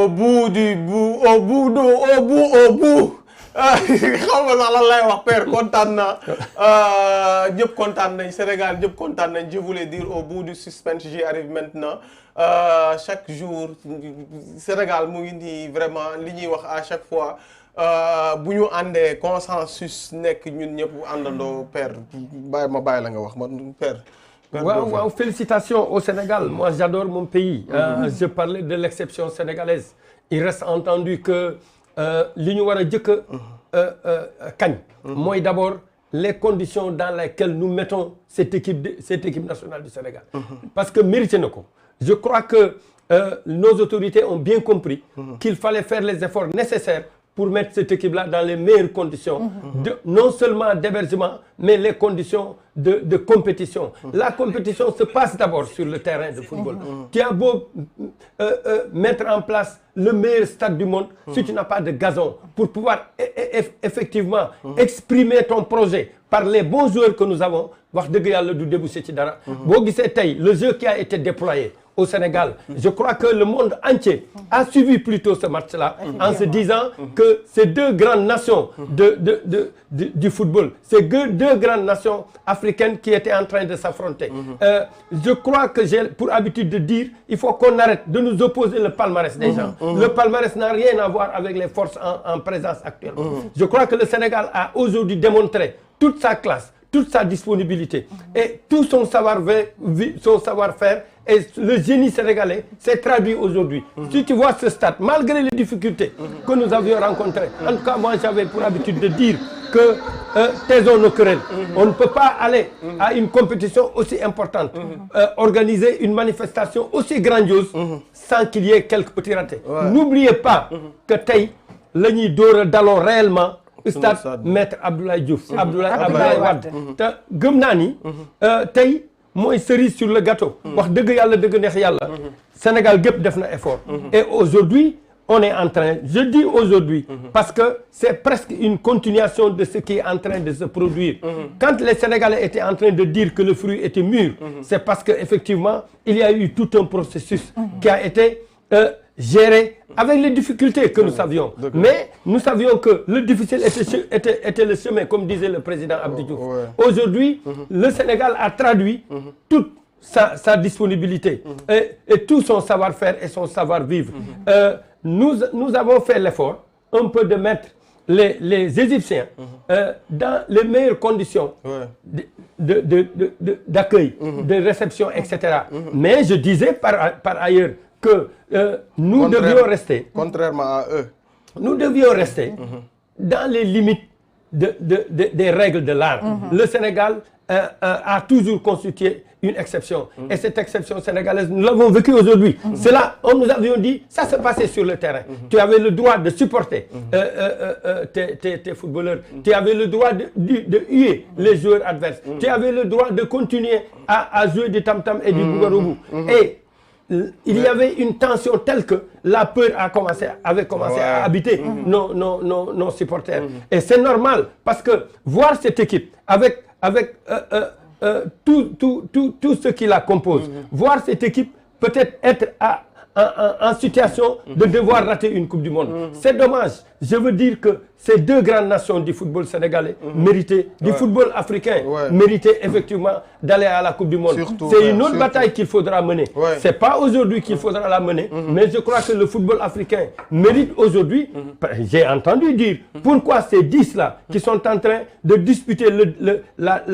Au bout du bout, au bout. Xam nga sax lan lay wax père kontaan na ñëpp kontaan nañ Sénégal ñëpp kontaan nañ je voulais dire au bout du suspense j'y arrive maintenant chaque jour Sénégal mu ngi nii vraiment li ñuy wax à chaque fois bu ñu àndee consensus nekk ñun ñëpp àndandoo père bàyyi la nga wax man père. Wow, félicitations au Sénégal. Moi, j'adore mon pays. Je parlais de l'exception sénégalaise. Il reste entendu que l'Union européenne moi d'abord les conditions dans lesquelles nous mettons cette équipe nationale du Sénégal. Parce que mérite nako. Je crois que nos autorités ont bien compris qu'il fallait faire les efforts nécessaires pour mettre cette équipe-là dans les meilleures conditions, non seulement d'hébergement, mais les conditions de compétition. La compétition se passe d'abord sur le terrain de football. Tu as beau mettre en place le meilleur stade du monde, si tu n'as pas de gazon, pour pouvoir effectivement exprimer ton projet par les bons joueurs que nous avons, le jeu qui a été déployé au Sénégal, je crois que le monde entier a suivi plutôt ce match-là en se disant que ces deux grandes nations du football, ces deux grandes nations africaines qui étaient en train de s'affronter. Je crois que j'ai pour habitude de dire il faut qu'on arrête de nous opposer le palmarès des gens. Le palmarès n'a rien à voir avec les forces en présence actuellement. Je crois que le Sénégal a aujourd'hui démontré toute sa classe, toute sa disponibilité et tout son savoir-faire et le génie sénégalais s'est traduit aujourd'hui. Si tu vois ce stade, malgré les difficultés que nous avions rencontrées, en tout cas moi j'avais pour habitude de dire que taisons nos querelles. On ne peut pas aller à une compétition aussi importante, organiser une manifestation aussi grandiose sans qu'il y ait quelques petits ratés. N'oubliez pas que Tay, l'année d'or d'allons réellement stade Maître Abdoulaye Diouf, Abdoulaye Wade. Te gëm naa ni tey mooy cerise sur le gâteau. Wax dëgg yàlla dëgg neex yàlla. Sénégal gépp def na effort. Et aujourd'hui, on est en train, je dis aujourd'hui, parce que c'est presque une continuation de ce qui est en train de se produire. Quand les Sénégalais étaient en train de dire que le fruit était mûr, c'est parce qu'effectivement, il y a eu tout un processus qui a été géré avec les difficultés que nous savions. Mais nous savions que le difficile était le chemin, comme disait le président Abdou Diouf. Aujourd'hui, le Sénégal a traduit toute sa disponibilité et tout son savoir-faire et son savoir-vivre. Nous avons fait l'effort un peu de mettre les Égyptiens dans les meilleures conditions d'accueil, de réception, etc. Mais je disais par ailleurs que nous devions rester, contrairement à eux, nous devions rester dans les limites des règles de l'art. Le Sénégal a toujours constitué une exception. Et cette exception sénégalaise, nous l'avons vécue aujourd'hui. C'est là, on nous avions dit, ça se passait sur le terrain. Tu avais le droit de supporter tes footballeurs. Tu avais le droit de huer les joueurs adverses. Tu avais le droit de continuer à jouer du tam-tam et du bougaroubou. Et il y avait une tension telle que la peur avait commencé à habiter nos supporters. Et c'est normal, parce que voir cette équipe avec tout ce qui la compose, voir cette équipe peut-être être en situation de devoir rater une Coupe du Monde. C'est dommage. Je veux dire que ces deux grandes nations du football sénégalais méritaient, du football africain, méritaient effectivement d'aller à la Coupe du Monde. C'est une autre bataille qu'il faudra mener. C'est pas aujourd'hui qu'il faudra la mener, mais je crois que le football africain mérite aujourd'hui. J'ai entendu dire pourquoi ces 10-là qui sont en train de disputer la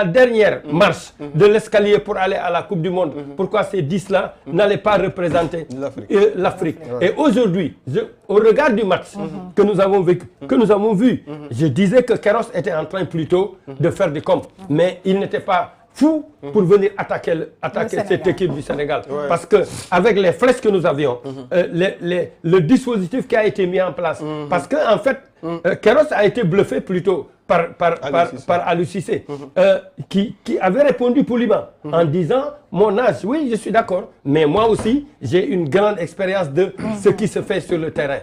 dernière marche de l'escalier pour aller à la Coupe du Monde, pourquoi ces 10-là n'allaient pas représenter l'Afrique. Et aujourd'hui, au regard du match que nous avons vécu, que nous avons vu, je disais que Kéros était en train plutôt de faire des comptes, mais il n'était pas fou pour venir attaquer cette équipe du Sénégal. Parce que avec les flèches que nous avions, le dispositif qui a été mis en place, parce qu'en fait, Kéros a été bluffé plutôt par Aliou Cissé, qui avait répondu poliment en disant mon âge, oui, je suis d'accord, mais moi aussi, j'ai une grande expérience de ce qui se fait sur le terrain.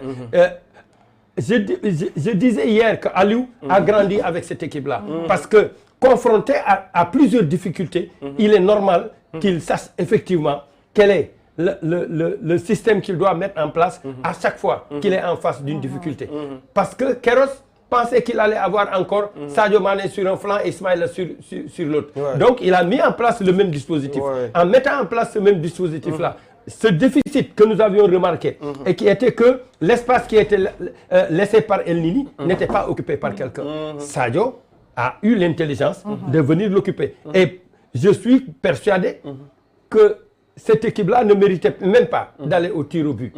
Je disais hier que Aliou a grandi avec cette équipe-là, parce que confronté à plusieurs difficultés, il est normal qu'il sache effectivement quelle est le système qu'il doit mettre en place à chaque fois qu'il est en face d'une difficulté. Parce que Queiroz pensait qu'il allait avoir encore Sadio Mané sur un flanc et Ismaïla sur l'autre. Ouais. Donc, il a mis en place le même dispositif. Ouais. En mettant en place ce même dispositif-là, ce déficit que nous avions remarqué et qui était que l'espace qui était laissé par El Nini n'était pas occupé par quelqu'un. Sadio a eu l'intelligence de venir l'occuper. Et je suis persuadé que cette équipe-là ne méritait même pas d'aller au tir au but.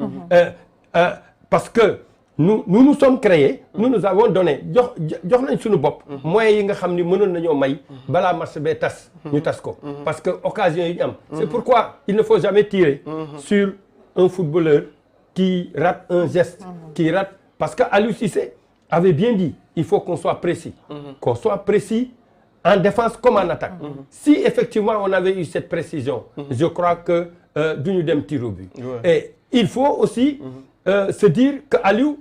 Parce que nous sommes créés, nous avons donné, jox nañ suñu bopp moyens yi nga xam ni mënoon nañoo may balaa match bee tas ñu tas ko parce que occasion yi ñu am. C'est pourquoi il ne faut jamais tirer sur un footballeur qui rate un geste, qui rate, parce que Aliou Cissé avait bien dit, il faut qu'on soit précis, qu'on soit précis en défense comme en attaque. Si effectivement on avait eu cette précision, je crois que duñu dem tir au but. Et il faut aussi se dire que Aliou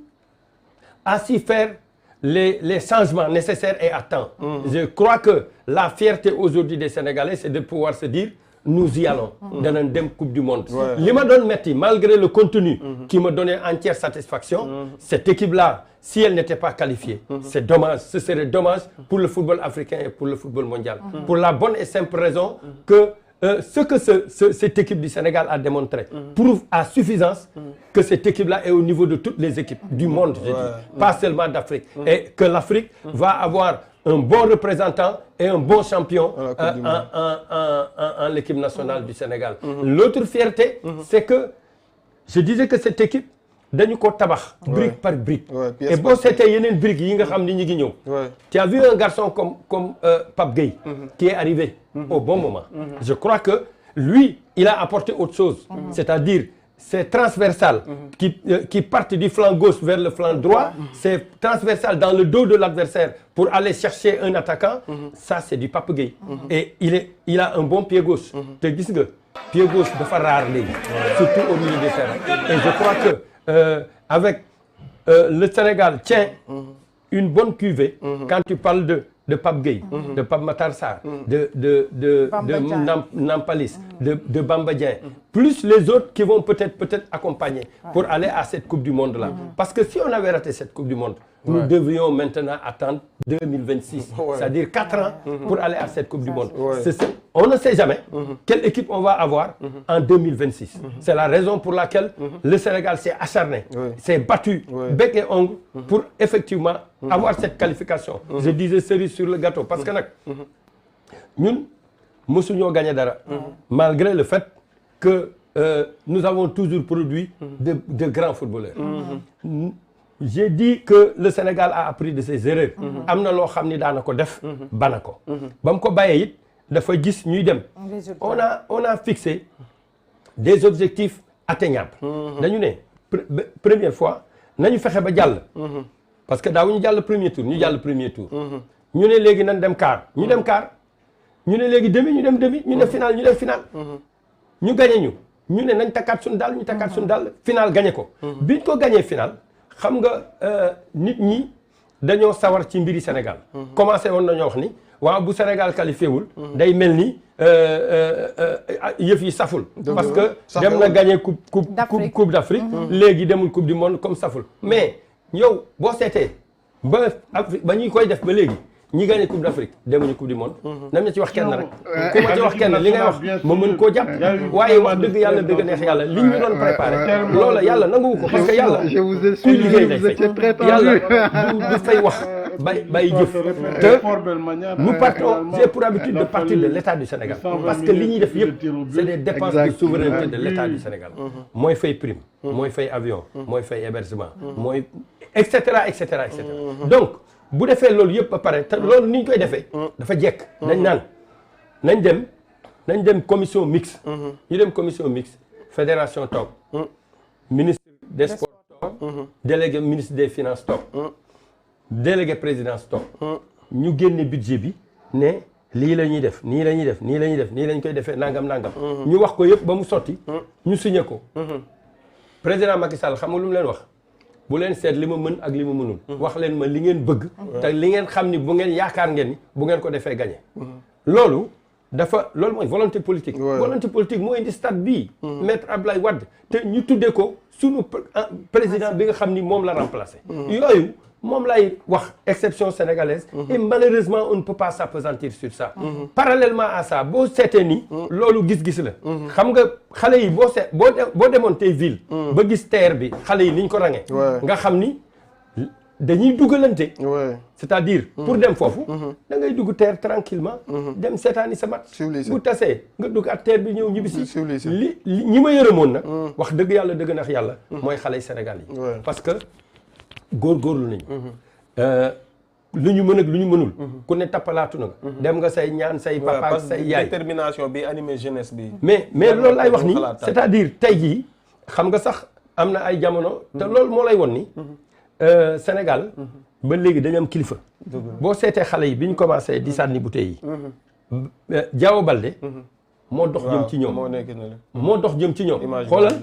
à s'y faire les changements nécessaires et à temps. Je crois que la fierté aujourd'hui des Sénégalais, c'est de pouvoir se dire, nous y allons, dans une dem Coupe du Monde. Li ma doon metti, malgré le contenu qui me donnait entière satisfaction, cette équipe-là, si elle n'était pas qualifiée, c'est dommage, ce serait dommage pour le football africain et pour le football mondial. Pour la bonne et simple raison que ce que cette équipe du Sénégal a démontré prouve à suffisance que cette équipe-là est au niveau de toutes les équipes du monde, je dis, pas seulement d'Afrique. Et que l'Afrique va avoir un bon représentant et un bon champion en l'équipe nationale du Sénégal. L'autre fierté, c'est que je disais que cette équipe, dañu ko tabax brique par brique. Et bon, c'était yeneen briques yi nga xam ni ñi ngi ñëw. Tu as vu un garçon comme Pape Gueye qui est arrivé au bon moment. Je crois que lui, il a apporté autre chose. C'est-à-dire, c'est transversal qui partent du flanc gauche vers le flanc droit. C'est transversal dans le dos de l'adversaire pour aller chercher un attaquant. Ça, c'est du Pape Gueye. Et il a un bon pied gauche. Te gis nga pied gauche dafa rare léegi. Surtout au milieu des terrains. Et je crois que avec le Sénégal tient une bonne cuvée quand tu parles de Pape Gueye, de Pape Matar Sarr, de Nampalis, de Bamba Dieng, plus les autres qui vont peut-être accompagner pour aller à cette Coupe du Monde-là. Parce que si on avait raté cette Coupe du Monde, nous devrions maintenant attendre 2026, c'est-à-dire 4 ans pour aller à cette Coupe du Monde. On ne sait jamais quelle équipe on va avoir en 2026. C'est la raison pour laquelle le Sénégal s'est acharné, s'est battu bec et ongle pour effectivement avoir cette qualification. Je disais cerise sur le gâteau parce que nag ñun mësuñoo gagné dara malgré le fait que nous avons toujours produit de grands footballeurs. J'ai dit que le Sénégal a appris de ses erreurs. Am na loo xam ni daana ko def bana ko ba mu ko bàyyee it dafa gis ñuy dem. On a fixé des objectifs atteignables. dañu ne première fois nañu fexe ba jàll. Parce que daawuñu jàll premier tour ñu jàll premier tour. ñu ne léegi nañ dem quart ñu dem quart. ñu ne léegi demi ñu dem demi ñu ne final ñu dem final. ñu gagné ñu ne nañ takkaat suñu dal ñu takkaat suñu dal final gagné ko. biñ ko gagné final xam nga nit ñi dañoo sawar ci mbiri Sénégal. commencé woon nañoo wax ni waaw bu Sénégal qualifié wul. day mel ni yëf yi saful. parce que dem na gagné coupe d'Afrique. léegi demul coupe du monde comme saful. mais yow boo seetee ba ñuy koy def ba léegi ñi gagné coupe d'Afrique demuñu coupe du monde. nam na ci wax kenn rek. ku ma ci wax kenn li ngay wax ma mën koo jàpp. waaye wax dëgg yàlla dëgg neex yàlla li ñu doon préparé. loola yàlla nanguwu ko parce que yàlla. kuy liggéey lay fay yàlla du fay wax bay jëf. te nous partons, j'ai pour habitude de partir de l'État du Sénégal. parce que li ñuy def yëpp c'est des dépenses de souveraineté de l'État du Sénégal. mooy fay prime. mooy fay avion. mooy fay hébergement. mooy et cetera et cetera et cetera. donc bu defee loolu yëpp ba pare te loolu ni ñu koy defee dafa jekk dañ naan nañ dem commission mixte ñu dem commission mixte fédération toog ministre des sports toog délégué ministre des finances toog délégué présidence toog ñu génne budget bi ne lii la ñuy def nii la ñuy def nii la ñuy def nii la ñu koy defee nangam ñu wax ko yëpp ba mu sotti ñu signé ko président Macky Sall xam nga lu mu leen wax bu leen seet li ma mën ak li ma mënul. wax leen ma li ngeen bëgg. te li ngeen xam ni bu ngeen yaakaar ngeen ni bu ngeen ko defee gagné. loolu dafa loolu mooy volonté politique. volonté politique moo indi stade bii. maître Abdoulaye Wade te ñu tuddee ko sunu président bi nga xam ni moom la remplacé. yooyu moom lay wax exception sénégalaise. et malheureusement on ne peut pas s'appesantir sur ça. parallèlement à ça boo seetee ni. loolu gis-gis la. xam nga xale yi boo demoon tey ville. ba gis terre bi xale yi ni ñu ko rangee. nga xam ni. dañuy dugalante. c'est-à-dire pour dem foofu. da ngay dugg terre tranquillement dem seetaani sa match. bu tasee nga dugg ak terre bi ñëw ñibbisi. li ñi ma yërëmoon nag. wax dëgg yàlla dëgg nax yàlla. mooy xale Sénégal yi. parce que góorgóorlu nañu. lu ñu mën ak lu ñu mënul. ku ne tappalaatu na nga. dem nga say ñaan say papa ak say yaay. détermination bi animé jeunesse bi. mais loolu lay wax ni c'est-à-dire tey jii xam nga sax am na ay jamono. te loolu moo lay won ni. Sénégal ba léegi dañu am kilifa. boo seetee xale yi bi ñu commencé di sànni bouteilles yi. Diao Baldé. moo dox jëm ci ñoom moo dox jëm ci ñoom. xoolal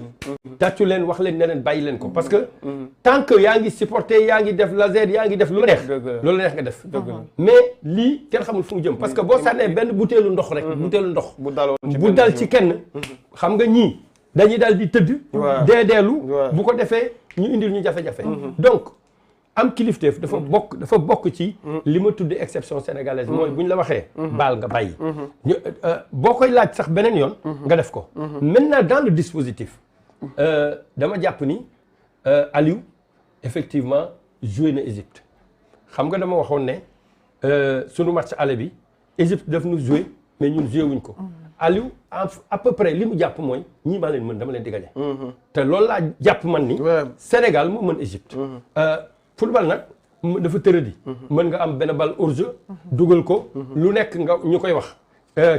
tàccu leen wax leen ne leen bàyyi leen ko parce que. tant que yaa ngi supporté yaa ngi def laser yaa ngi def lu neex. loolu neex nga def. mais lii kenn xamul fu mu jëm parce que boo sànnee benn butéelu ndox rek. butéelu ndox bu dal ci kenn. xam nga ñii dañuy daal di tëdd. deedeelu bu ko defee. ñu indil ñu jafe-jafe. donc am kilifteef dafa bokk ci. li ma tuddee exception sénégalaise. mooy bu ñu la waxee. baal nga bàyyi. boo koy laaj sax beneen yoon. nga def ko. maintenant dans le dispositif. dama jàpp ni Aliou effectivement joué na Égypte xam nga dama waxoon ne sunu match aller bi Égypte daf nu joué mais ñun joué wuñ ko. Aliou à peu près li mu jàpp mooy ñii maa leen mën dama leen di gagné. te loolu laa jàpp man ni. Sénégal moo mën Égypte. football nag dafa tëradi. mën nga am benn balle hors-jeu. dugal ko. lu nekk nga ñu koy wax.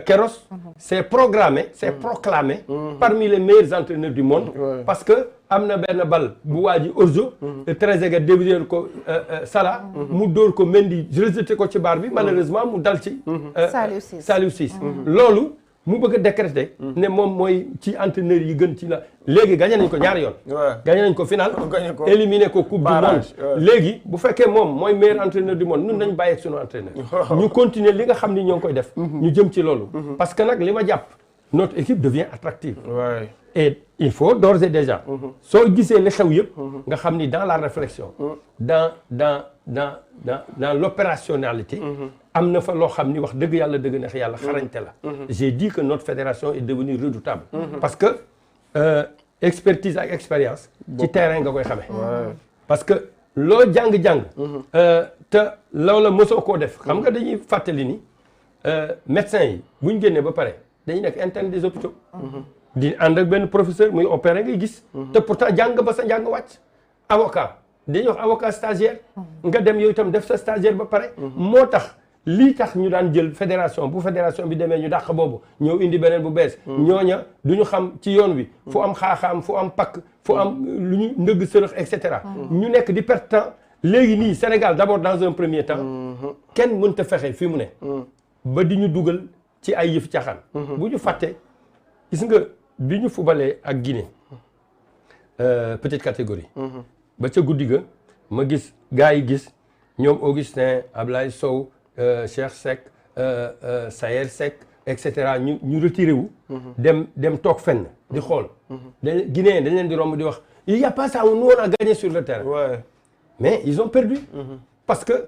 Kéros c'est programmé c'est proclamé. parmi les meilleurs entraîneurs du monde. parce que am na benn balle bu waa ji hors-jeu. Trezeguet dévier ko Salah. mu dóor ko Mendy rejeté ko ci baar bi malheureusement mu dal ci. Saliou Ciss loolu. mu bëgg a décréter ne moom mooy ci entraîneur yi gën ci la léegi gagné nañ ko ñaari yoon. gagné nañ ko final. éliminé ko coupe du monde. léegi bu fekkee moom mooy meilleur entraîneur du monde ñun nañ bàyyi ak sunu entraîneur. ñu continuer li nga xam ni ñoo ngi koy def. ñu jëm ci loolu. parce que nag li ma jàpp notre équipe devient attractive. et il faut d'ores et déjà. soo gisee li xew yëpp. nga xam ni dans la réflexion. dans l'opérationnalité. am na fa loo xam ni wax dëgg yàlla dëgg neex yàlla xarañte la. j'ai dit que notre fédération est devenue redoutable. parce que expertise ak expérience. ci terrain nga koy xamee. parce que loo jàng-jàng. te loola mosoo koo def. xam nga dañuy fàttali ni médecins yi bu ñu génnee ba pare dañuy nekk interne des hôpitaux. di ànd ak benn professeur muy opéré ngay gis. te pourtant jàng ba sa njàng wàcc. avocat dañuy wax avocat stagiaire. nga dem yow itam def sa stagiaire ba pare. moo tax. lii tax ñu daan jël fédération bu fédération bi demee ñu dàq boobu ñëw indi beneen bu bees. ñooña du ñu xam ci yoon wi. fu am xaaxaam fu am pakk fu am lu ñu ndëgg sërëx et cetera. ñu nekk di perte temps léegi nii Sénégal d'abord dans un premier temps. kenn mënta fexe fi mu ne. ba di ñu dugal ci ay yëf caaxaan. bu ñu fàtte gis nga bi ñu fubalee ak Guinée petite catégorie. ba ca guddi ga ma gis gars yi gis ñoom Augustin Ablaye Sow. Cheikh Seck Sayer Seck et cetera ñu retiré wu. dem toog fenn di xool. Guinéen dañ leen di romb di wax il y a pas ça nous on a gagné sur le terrain. mais ils ont perdu. parce que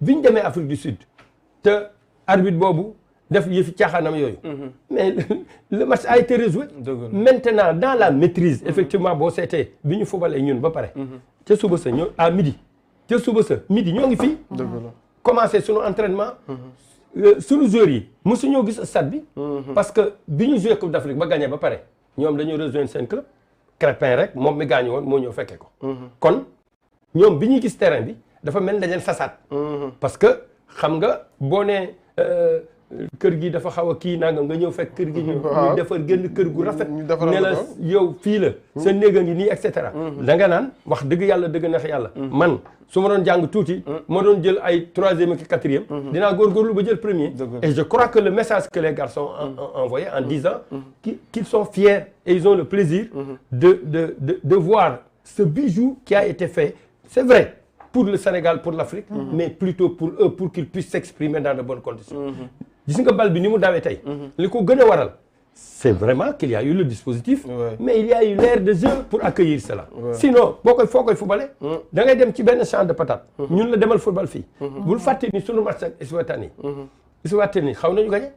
bi ñu demee Afrique du Sud te arbitre boobu def yëfi caaxaanam yooyu. mais le match a été rejoué. maintenant dans la maîtrise. effectivement boo seetee bi ñu fubalee ñun ba pare. ca suba sa ñoo à midi. ca suba sa midi ñoo ngi fii. commencé sunu entraînement. sunu joueurs yi mosuñoo gis stade bi. parce que bi ñu joué Coupe d'Afrique ba gagné ba pare ñoom dañoo rejoindre seen club. Crépin rek moom mi gaañu woon moo ñëw fekkee ko. kon ñoom bi ñuy gis terrain bi dafa mel ni dañ leen façade. parce que xam nga boo nee kër gi dafa xaw a kii nangam nga ñëw fekk kër gi. ñu defar génn kër gu rafet. ne la yow fii la. sa néeg a ngi nii et cetera. da nga naan wax dëgg yàlla dëgg neex yàlla. man su ma doon jàng tuuti. ma doon jël ay troisième ak quatrième. dinaa góorgóorlu ba jël premier. et je crois que le message que les garçons ont envoyé en disant qu'ils sont fiers et ils ont le plaisir de voir ce bijou qui a été fait. C'est vrai. Pour le Sénégal, pour l'Afrique, mais plutôt pour eux, pour qu'ils puissent s'exprimer dans de bonnes conditions. gis nga bal bi ni mu dawee tey. li ko gën a waral. c'est vraiment qu'il y a eu le dispositif. mais il y a eu l'aire de jeu pour accueillir cela. sinon foo koy footballé. da ngay dem ci benn champ de patate. ñun la demal football fii. bul fàtte ni sunu match ak Eswatini. Eswatini xaw nañu gagné.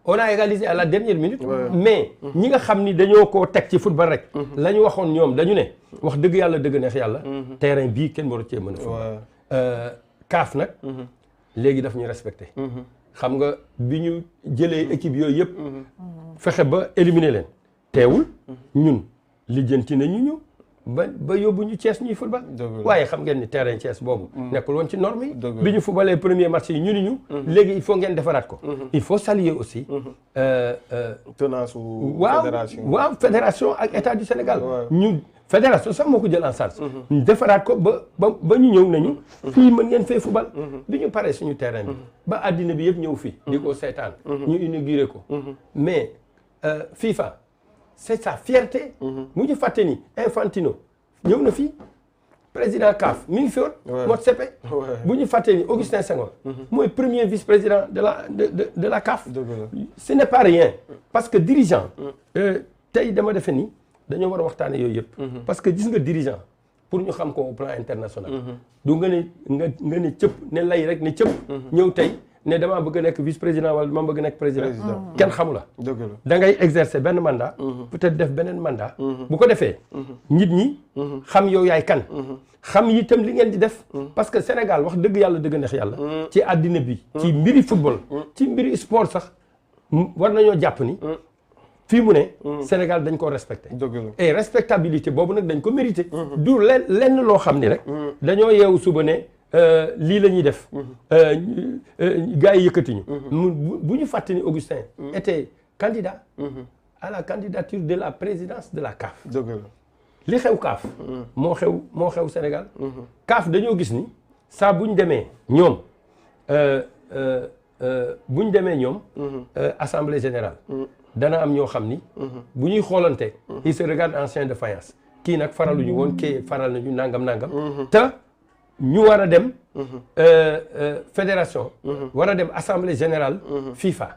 on a égalisé à la dernière minute. mais ñi nga xam ni dañoo koo teg ci football rek. la ñu waxoon ñoom dañu ne. wax dëgg yàlla dëgg neex yàlla. terrain bii kenn waru cee mën a football. CAF nag. léegi daf ñu respecté. xam nga bi ñu jëlee équipe yooyu yëpp. fexe ba éliminer leen. teewul ñun lijjanti nañu ñu ba yóbbu ñu Thiès ñuy football. waaye xam ngeen ni terrain Thiès boobu. nekkul woon ci norme yi. bi ñu footballee premier match yi ñu ni ñu. léegi il faut ngeen defaraat ko. il faut saluer aussi. tenance fédération. waaw fédération ak état du Sénégal. ñu fédération sax moo ko jël en charge. ñu defaraat ko ba ñu ñëw nañu. fii mën ngeen fay football. bi ñu paree suñu terrain bi. ba àddina bi yëpp ñëw fii. di ko seetaan. ñu inauguré ko. mais FIFA c'est sa fierté. mu ñu fàtte ni Infantino ñëw na fii. président CAF mi ngi fi woon. Motsepe. bu ñu fàtte ni Augustin Senghor. mooy premier vice-président de la CAF. ce n'est pas rien. parce que dirigeant. tey dama defe ni. dañoo war a waxtaane yooyu yëpp. parce que gis nga dirigeant pour ñu xam ko au plan international. du nga ne cëpp ne lay rek ne cëpp. ñëw tey ne damaa bëgg a nekk vice président wala dama bëgg a nekk président. kenn xamu la. da ngay exercer benn mandat. peut-être def beneen mandat. bu ko defee. nit ñi. xam yow yaay kan. xam itam li ngeen di def. parce que Sénégal wax dëgg yàlla dëgg neex yàlla. ci àddina bi. ci mbiri football. ci mbiri sport sax war nañoo jàpp ni. fii mu ne. Sénégal dañ ko respecté. et respectabilité boobu nag dañ ko mérité. du lenn loo xam ni rek. dañoo yeewu suba ne lii la ñuy def. gars yi yëkkati ñu. bu ñu fàtte ni Augustin était candidat. à la candidature de la présidence de la CAF. li xew CAF. moo xew Sénégal. CAF dañoo gis ni saa bu ñu demee ñoom. bu ñu demee ñoom. assemblée générale. dana am ñoo xam ni. bu ñuy xoolante. ils se regardent en chien de faïence. kii nag faraluñu woon kii faral nañu nangam. te ñu war a dem. fédération. war a dem assemblée générale. FIFA.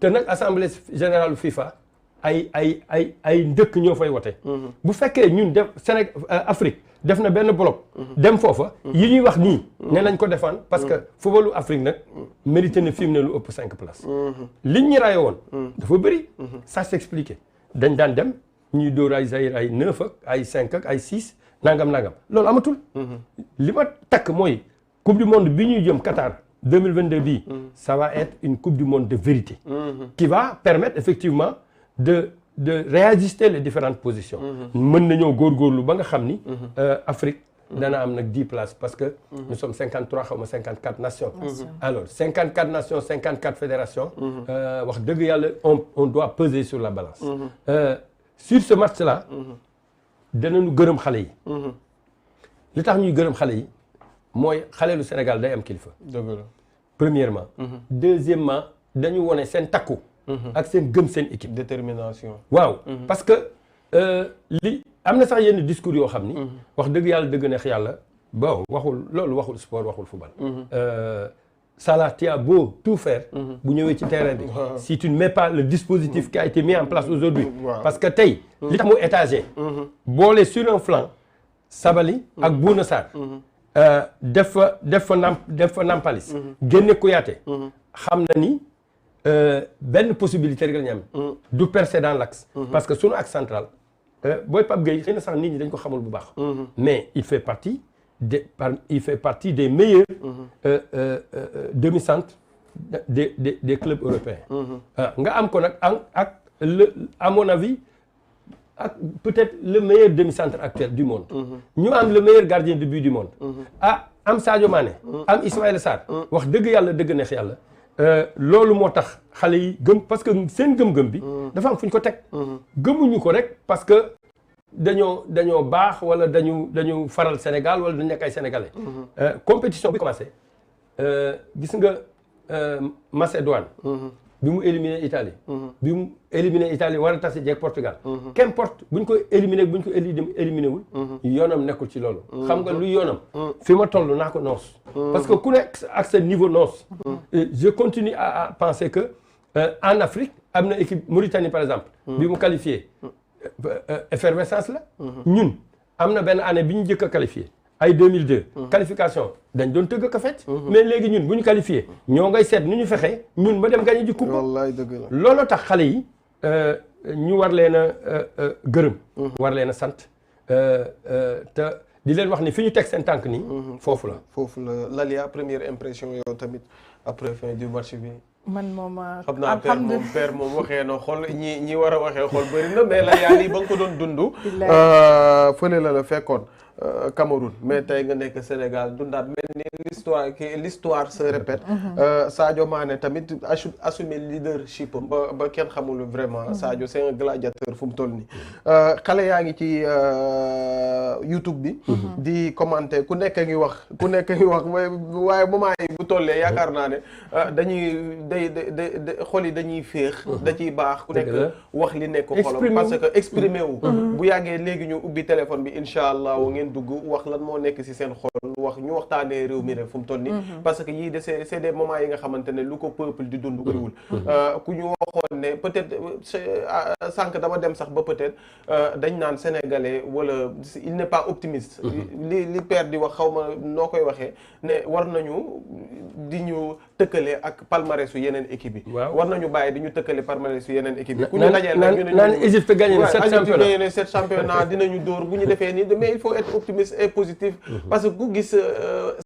te nag assemblée générale FIFA ay ndëkk ñoo fay wote. bu fekkee ñun def Sénégal Afrique def na benn bloc. dem foofa yi ñuy wax nii. ne nañ ko défendre parce que footballu Afrique nag mérité na fi mu ne lu ëpp 5 places. liñ ñu raye woon. dafa bëri. ça s'expliquait dañ daan dem ñuy dóor ay Zaïre ay 9 ak ay 5 ak ay 6 nangam loolu amatul. li ma takk mooy coupe du monde bi ñuy jëm Qatar 2022 bii. ça va être une coupe du monde de vérité. qui va permettre effectivement de réajuster les différentes positions. mën nañoo góorgóorlu ba nga xam ni. Afrique dana am nag 10 places parce que. nous sommes 53 xaw ma 54 nations. alors 54 nations 54 fédérations. wax dëgg yàlla on doit peser sur la balance. sur ce match là. danañu gërëm xale yi. li tax ñuy gërëm xale yi mooy xale lu Sénégal day am kilifa. premièrement. deuxièmement dañu wone seen takku. ak seen gëm seen équipe. détermination. waaw parce que li am na sax yenn discours yoo xam ni. wax dëgg yàlla dëgg neex yàlla. bon waxul sport waxul football. Salah tu as beau tout faire. bu ñëwee ci terrain bi. si tu ne mets pas le dispositif qui a été mis en place aujourd'hui parce que tey. li tax mu étagé. boole sur un flanc. Sabali ak Bouna Sarr. def fa Nampalis. génne Kouyaté. xam na ni. benn possibilité rek la ñu am. du percer dans l'axe. parce que sunu axe central. booy Pape Gueye xëy na sax nit ñi dañ ko xamul bu baax. mais il fait partie des meilleurs. demi-centre des clubs européens. nga am ko nag ak à mon avis ak peut-être le meilleur demi-centre actuel du monde. ñu am le meilleur gardien de but du monde. am Sadio Mané. am Ismaïla Sarr. wax dëgg yàlla dëgg neex yàlla. loolu moo tax xale yi gëm parce que seen gëm-gëm bi. dafa am fu ñu ko teg. gëmuñu ko rek parce que dañoo baax wala dañu faral Sénégal wala dañu nekk ay sénégalais. compétition bi commencé gis nga Macédoine. bi mu éliminé Italie. bi mu éliminé Italie war a tase jeeg Portugal. qu'importe bu ñu ko éliminé bu ñu ko éliminé wul. yoonam nekkul ci loolu. xam nga lu yoonam. fi ma toll naa ko noos. parce que ku nekk ak sa niveau noos. je continue à penser que en Afrique am na équipe Mauritanie par exemple. bi mu qualifié effervescence la. ñun am na benn année bi ñu njëkk a qualifié. ay 2002. qualification dañ doon tëgg ko fecc. mais léegi ñun bu ñu qualifié ñoo ngay seet nu ñu fexee ñun ba dem gagné ji coupe. wallaay dëgg la looloo tax xale yi ñu war leen a gërëm. war leen a sant te di leen wax ni fi ñu teg seen tànk nii. foofu la. foofu la Lalia première impression yow tamit après fin du match bi. man moom xam naa père moom waxee na xool ñi war a waxee xool bëri na mais Lalia lii ba nga ko doon dund. fële la fekkoon. Cameroun mais tey nga nekk Sénégal dundaat mel ni l'histoire se répète. Sadio Mané tamit assumer leadership ba kenn xamul vraiment. Sadio c'est un gladiateur fu mu toll nii. xale yaa ngi ci YouTube bi. di commenter ku nekk ngi wax waaye moment yi bu tollee yaakaar naa ne dañuy xol yi dañuy féex. da ciy baax ku nekk wax li nekk xolam parce que exprimer wu. bu yàggee léegi ñu ubbi téléphone bi incha allah dugg wax lan moo nekk ci seen xol wax ñu waxtaanee réew mi rek fu mu toll nii parce que yii de c'est des moments yi nga xamante ne lu ko peuple di dund bëriwul ku ñu waxoon ne peut-être sànq dama dem sax ba peut-être dañ naan sénégalais wala il n'est pas optimiste li père di wax xaw ma noo koy waxee ne war nañu di ñu tëkkale ak palmarèsu yeneen équipe yi war nañu bàyyi di ñu tëkkale palmarèsu yeneen équipe yi ku ñu dajeel nag ñu ne naan Égypte gagné na 7 championnats dinañu dóor bu ñu defee nii mais il faut être optimiste et positif parce que ku gis